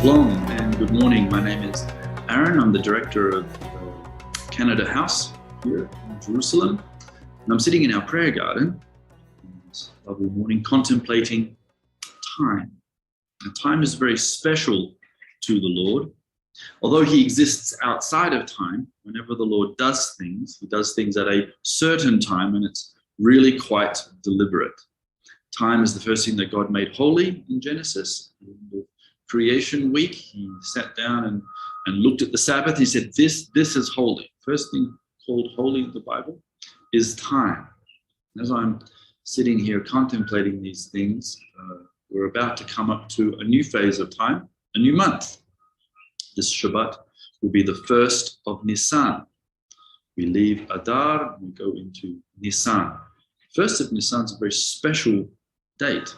Shalom and good morning. My name is Aaron. I'm the director of Kanada House here in Jerusalem. And I'm sitting in our prayer garden this lovely morning contemplating time. And time is very special to the Lord. Although he exists outside of time, whenever the Lord does things, he does things at a certain time, and it's really quite deliberate. Time is the first thing that God made holy in Genesis. In the creation week, he sat down and looked at the Sabbath. He said, this is holy. First thing called holy in the Bible is time. As I'm sitting here contemplating these things, we're about to come up to a new phase of time, a new month. This Shabbat will be the first of Nisan. We leave Adar and we go into Nisan. First of Nisan is a very special date.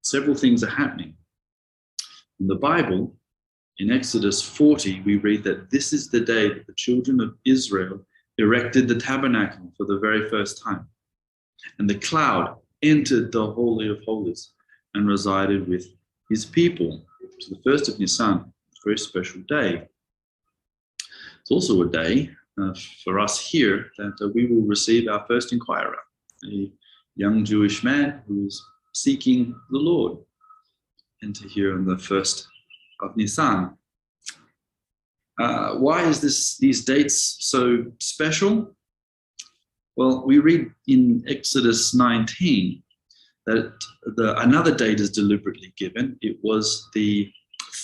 Several things are happening. In the Bible, in Exodus 40, we read that this is the day that the children of Israel erected the tabernacle for the very first time. And the cloud entered the Holy of Holies and resided with his people. So the first of Nisan, a very special day. It's also a day for us here that we will receive our first inquirer, a young Jewish man who is seeking the Lord. Enter here on the first of Nisan. Why is these dates so special? Well, we read in Exodus 19 that another date is deliberately given. It was the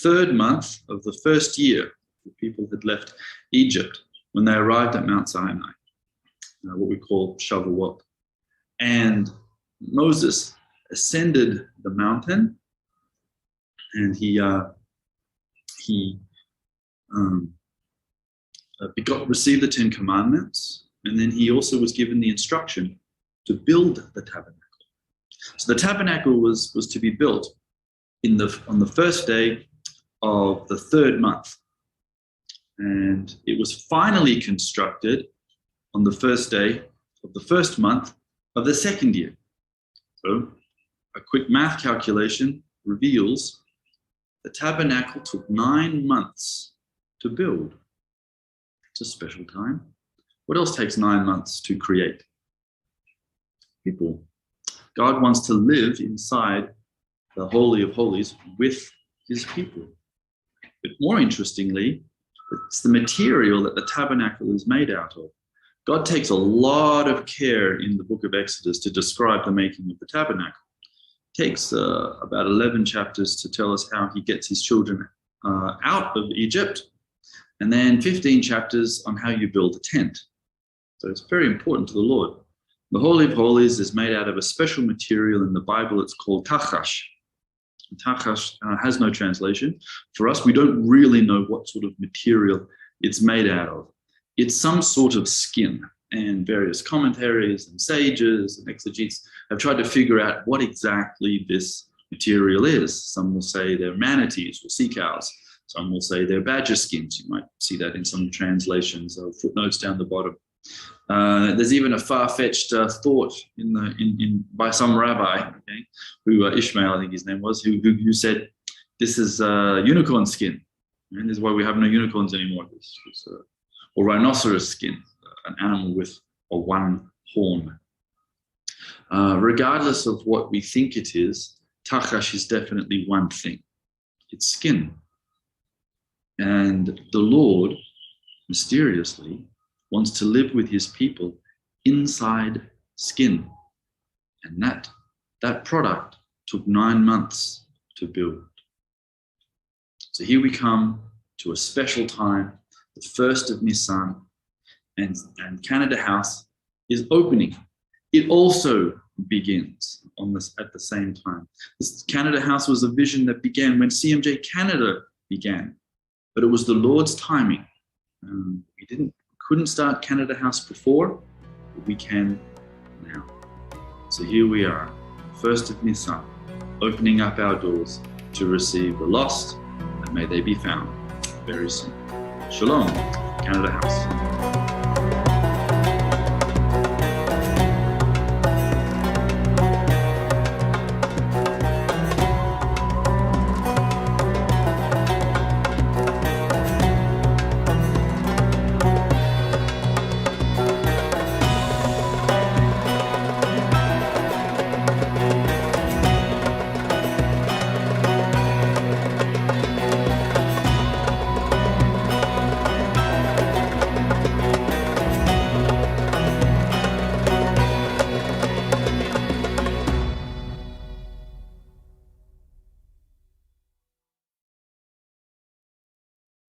third month of the first year the people had left Egypt when they arrived at Mount Sinai, what we call Shavuot. And Moses ascended the mountain, and he received the Ten Commandments, and then he also was given the instruction to build the tabernacle. So the tabernacle was to be built on the first day of the third month, and it was finally constructed on the first day of the first month of the second year. So a quick math calculation reveals the tabernacle took 9 months to build. It's a special time. What else takes 9 months to create? People. God wants to live inside the Holy of Holies with his people. But more interestingly, it's the material that the tabernacle is made out of. God takes a lot of care in the book of Exodus to describe the making of the tabernacle. It takes about 11 chapters to tell us how he gets his children out of Egypt, and then 15 chapters on how you build a tent. So it's very important to the Lord. The Holy of Holies is made out of a special material. In the Bible, it's called tachash. Tachash has no translation. For us, we don't really know what sort of material it's made out of. It's some sort of skin, and various commentaries and sages and exegetes have tried to figure out what exactly this material is. Some will say they're manatees or sea cows. Some will say they're badger skins. You might see that in some translations, footnotes down the bottom. There's even a far-fetched thought by some rabbi, who Ishmael, I think his name was, who said this is unicorn skin, and this is why we have no unicorns anymore. Or rhinoceros skin, an animal with a one horn. Regardless of what we think it is, tachash is definitely one thing. It's skin. And the Lord, mysteriously, wants to live with his people inside skin. And that product took 9 months to build. So here we come to a special time, the first of Nisan, and Kanada House is opening. It also begins at the same time. This Kanada House was a vision that began when CMJ Canada began, but it was the Lord's timing. We couldn't start Kanada House before, but we can now. So here we are, first of Nisan, opening up our doors to receive the lost, and may they be found very soon. Shalom, Kanada House.